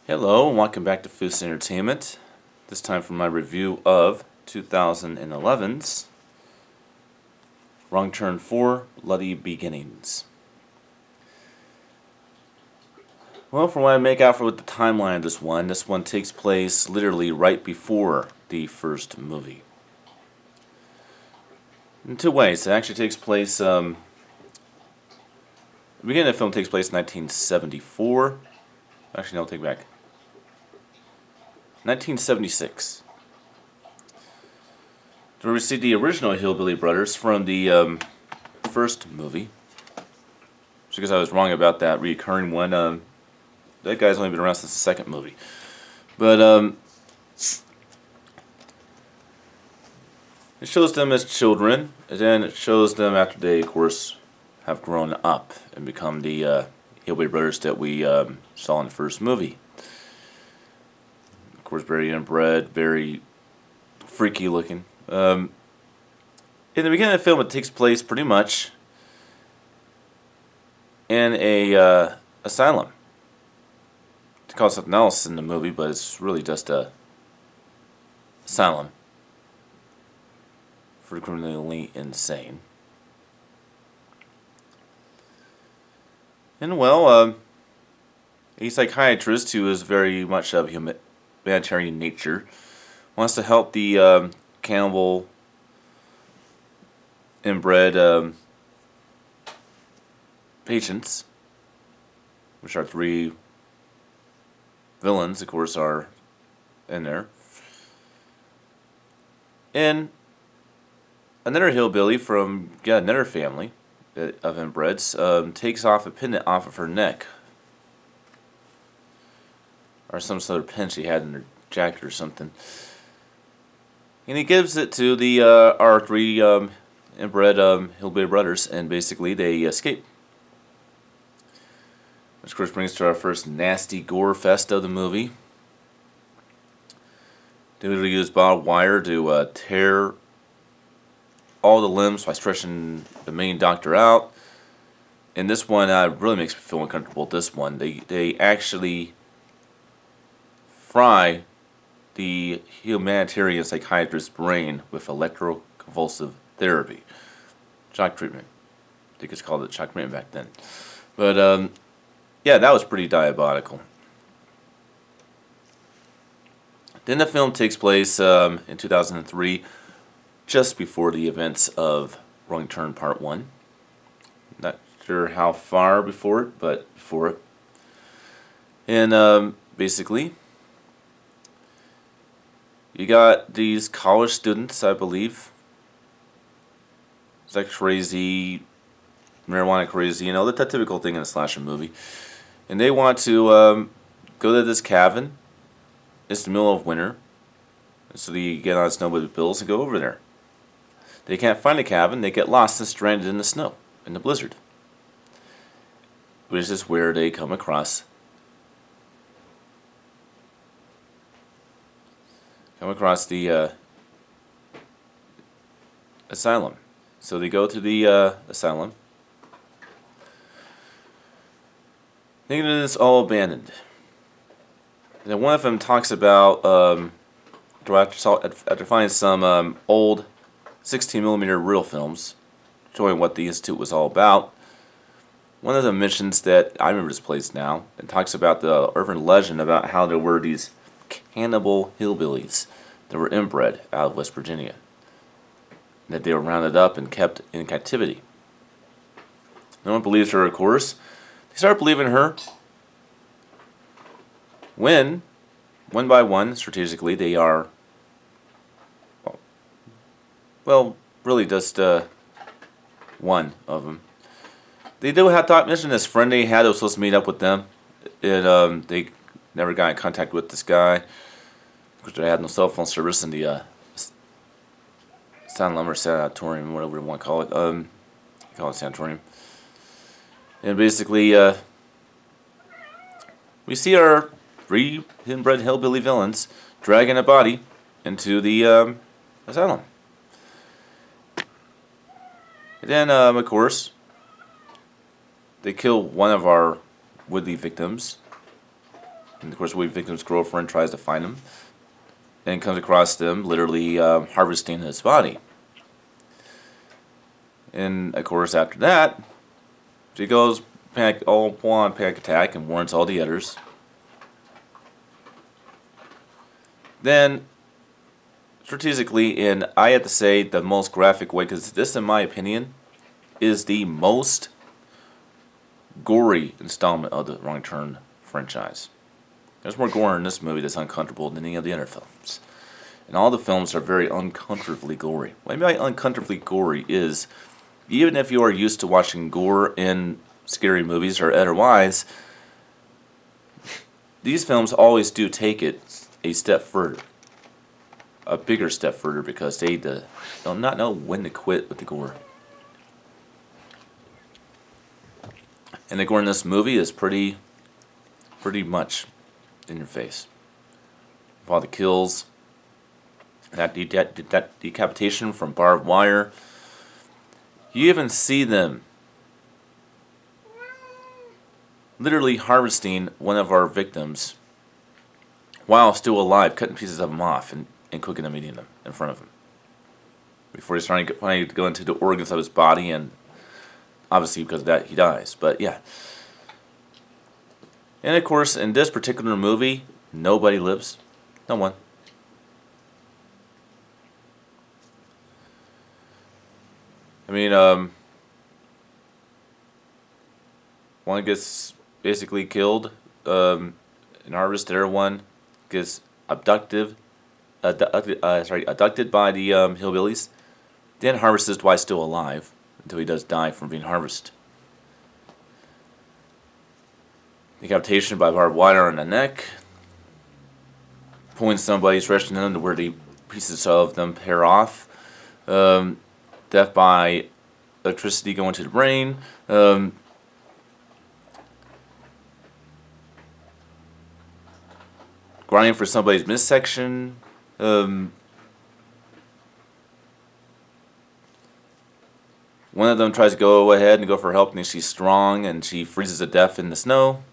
Hello and welcome back to Foose Entertainment. This time for my review of 2011's Wrong Turn 4 Bloody Beginnings. Well, from what I make out with the timeline of this one takes place literally right before the first movie. In two ways. It actually takes place, the beginning of the film takes place in 1974. Actually, no, I'll take it back. 1976. So we see the original Hillbilly Brothers from the first movie. Just because I was wrong about that recurring one. That guy's only been around since the second movie. But it shows them as children, and then it shows them after they, of course, have grown up and become the Hillbilly Brothers that we saw in the first movie. Of course, very inbred, very freaky looking. In the beginning of the film, it takes place pretty much in a asylum. They call it something else in the movie, but it's really just a asylum for the criminally insane. And well, a psychiatrist who is very much of humanitarian nature wants to help the cannibal inbred patients, which are three villains, of course, are in there. And another hillbilly from another family of inbreds takes off a pendant off of her neck, or some sort of pin she had in her jacket or something, and he gives it to the our three inbred hillbilly brothers, and basically they escape. Which of course brings to our first nasty gore fest of the movie. They literally use barbed wire to tear all the limbs by stretching the main doctor out. And this one really makes me feel uncomfortable. This one, they actually fry the humanitarian psychiatrist's brain with electroconvulsive therapy, shock treatment. I think it's called it shock treatment back then. But yeah, that was pretty diabolical. Then the film takes place in 2003, just before the events of Wrong Turn Part 1. Not sure how far before it, but before it. And basically, you got these college students, I believe, sex crazy, marijuana crazy, the typical thing in a slasher movie. And they want to go to this cabin. It's the middle of winter, so they get on snowmobile bills and go over there. They can't find the cabin. They get lost and stranded in the snow, in the blizzard. Which is where they come across the asylum. So they go to the asylum. Thinking it is all abandoned. And then one of them talks about, after finding some old 16mm reel films, showing what the Institute was all about, one of them mentions that, I remember this place now, and talks about the urban legend about how there were these cannibal hillbillies that were inbred out of West Virginia, and that they were rounded up and kept in captivity. No one believes her, of course. They start believing her when, one by one, strategically, they are, well, really just one of them. They do have to mention this friend they had that was supposed to meet up with them. They never got in contact with this guy because they had no cell phone service in the asylum or sanatorium, whatever you want to call it. Call it sanatorium. And basically, we see our three inbred hillbilly villains dragging a body into the asylum. And then, of course, they kill one of our would-be victims And of course, the victim's girlfriend tries to find him and comes across them literally harvesting his body. And of course, after that, she goes full on panic attack and warns all the others. Then, strategically, and I have to say the most graphic way, because this, in my opinion, is the most gory installment of the Wrong Turn franchise. There's more gore in this movie that's uncomfortable than any of the other films. And all the films are very uncomfortably gory. What I mean by uncomfortably gory is, even if you are used to watching gore in scary movies or otherwise, these films always do take it a step further. A bigger step further, because they do not know when to quit with the gore. And the gore in this movie is pretty much in your face. With all the kills, that decapitation from barbed wire. You even see them literally harvesting one of our victims while still alive, cutting pieces of them off and cooking them, eating them in front of him. Before he's trying to go into the organs of his body, and obviously because of that he dies. But yeah. And of course, in this particular movie, nobody lives. No one. I mean, one gets basically killed and harvested. The other one gets abducted by the hillbillies. Then harvested while still alive until he does die from being harvested. Decapitation by barbed wire on the neck. Pulling somebody's stretching them to where the pieces of them tear off. Death by electricity going to the brain. Grinding for somebody's midsection. One of them tries to go ahead and go for help, and she's strong, and she freezes to death in the snow.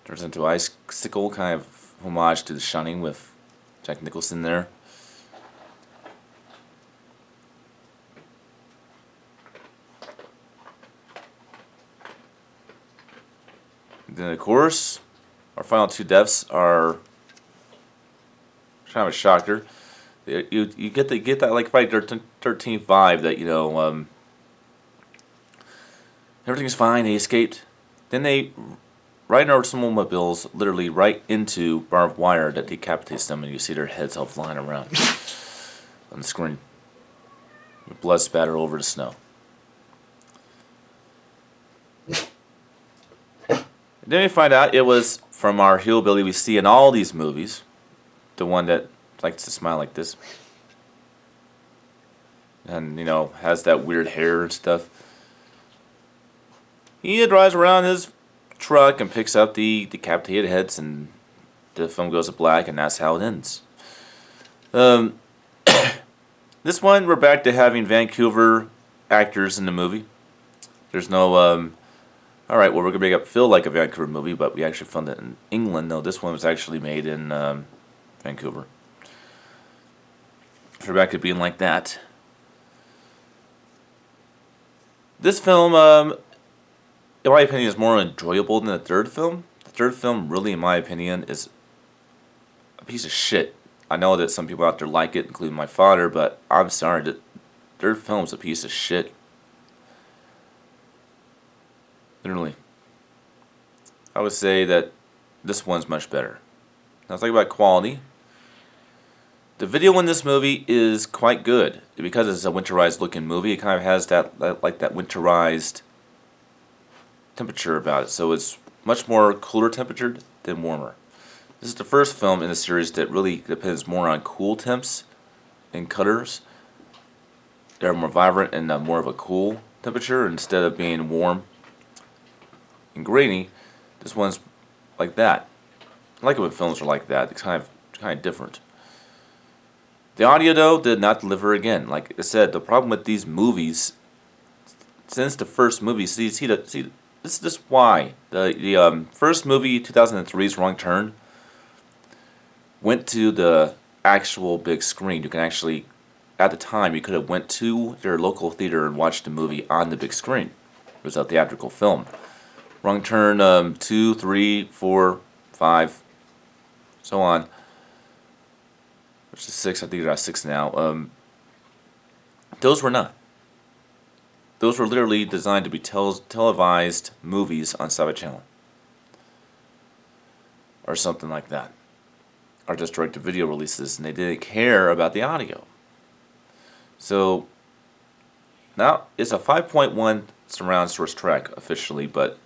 Turns into icicle, kind of homage to The Shining with Jack Nicholson there. And then, of course, our final two deaths are kind of a shocker. You get that like Friday 13th vibe that, you know, everything's fine, they escaped. Then they ride over some automobiles, literally right into barbed wire that decapitates them, and you see their heads all flying around on the screen. Blood spatter over the snow. And then we find out it was from our hillbilly we see in all these movies, the one that likes to smile like this, and, you know, has that weird hair and stuff. He drives around his truck and picks up the decapitated heads, and the film goes to black, and that's how it ends. This one, we're back to having Vancouver actors in the movie. There's no, alright, well, we're going to make it feel like a Vancouver movie, but we actually filmed it in England. No, this one was actually made in Vancouver. So we're back to being like that. This film, in my opinion, is more enjoyable than the third film. The third film, really, in my opinion, is a piece of shit. I know that some people out there like it, including my father, but I'm sorry, the third film's a piece of shit. Literally. I would say that this one's much better. Now, let's talk about quality. The video in this movie is quite good. Because it's a winterized looking movie, it kind of has that winterized temperature about it. So it's much more cooler temperatured than warmer. This is the first film in the series that really depends more on cool temps and colors. They're more vibrant and more of a cool temperature instead of being warm and grainy. This one's like that. I like it when films are like that. It's kind of different. The audio, though, did not deliver again. Like I said, the problem with these movies, since the first movie, see this is just why. The first movie, 2003's Wrong Turn, went to the actual big screen. You can actually, at the time, you could have went to your local theater and watched the movie on the big screen. It was a theatrical film. Wrong Turn 2, 3, 4, 5, so on. Which is 6, I think they're at 6 now. Those were not. Those were literally designed to be televised movies on Sci-Fi Channel. Or something like that. Or just direct-to-video releases, and they didn't care about the audio. So, now it's a 5.1 surround source track officially, but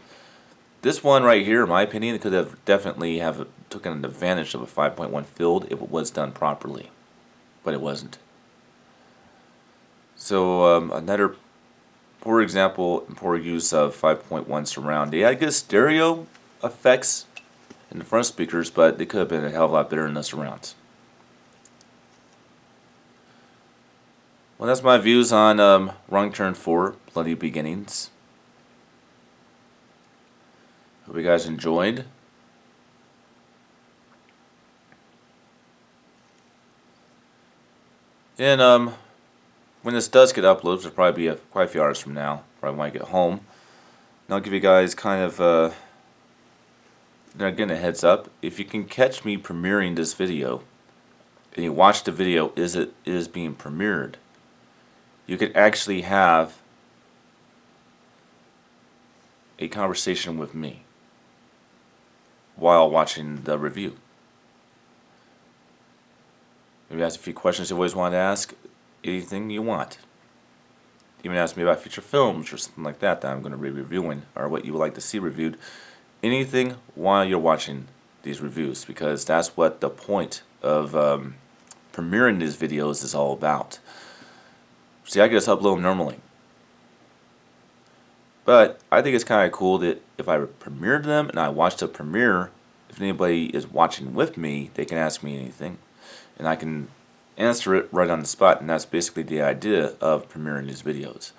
this one right here, in my opinion, it could have definitely have taken advantage of a 5.1 field if it was done properly. But it wasn't. So, another poor example and poor use of 5.1 surround. They had good stereo effects in the front speakers, but they could have been a hell of a lot better in the surrounds. Well, that's my views on Wrong Turn 4, Bloody Beginnings. Hope you guys enjoyed. And when this does get uploaded, it'll probably be quite a few hours from now, probably when I get home. And I'll give you guys kind of again a heads up. If you can catch me premiering this video, and you watch the video as it is being premiered, you could actually have a conversation with me while watching the review. Maybe ask a few questions you always want to ask. Anything you want. Even ask me about future films or something like that I'm going to be reviewing, or what you would like to see reviewed. Anything while you're watching these reviews, because that's what the point of premiering these videos is all about. See, I can just upload them normally. But I think it's kind of cool that if I premiered them and I watch the premiere, if anybody is watching with me, they can ask me anything. And I can answer it right on the spot, and that's basically the idea of premiering these videos.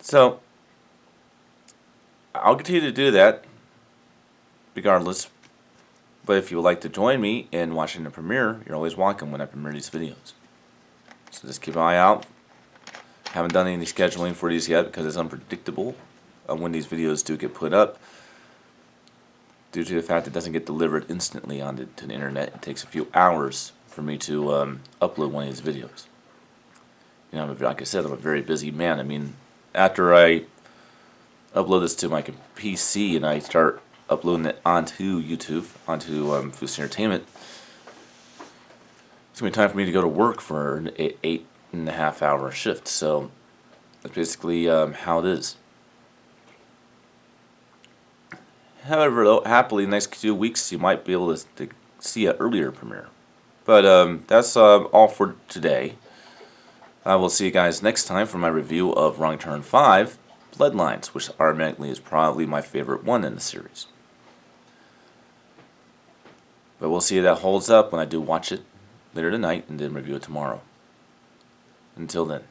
So, I'll continue to do that, regardless. But if you would like to join me in watching the premiere, you're always welcome when I premiere these videos. So just keep an eye out. Haven't done any scheduling for these yet because it's unpredictable when these videos do get put up. Due to the fact it doesn't get delivered instantly to the internet, it takes a few hours for me to upload one of these videos. You know, like I said, I'm a very busy man. I mean, after I upload this to my PC and I start uploading it onto YouTube, onto Foose Entertainment, it's going to be time for me to go to work for an 8.5-hour shift. So that's basically how it is. However, though, happily, the next 2 weeks you might be able to see an earlier premiere. But that's all for today. I will see you guys next time for my review of Wrong Turn 5, Bloodlines, which automatically is probably my favorite one in the series. But we'll see if that holds up when I do watch it later tonight and then review it tomorrow. Until then.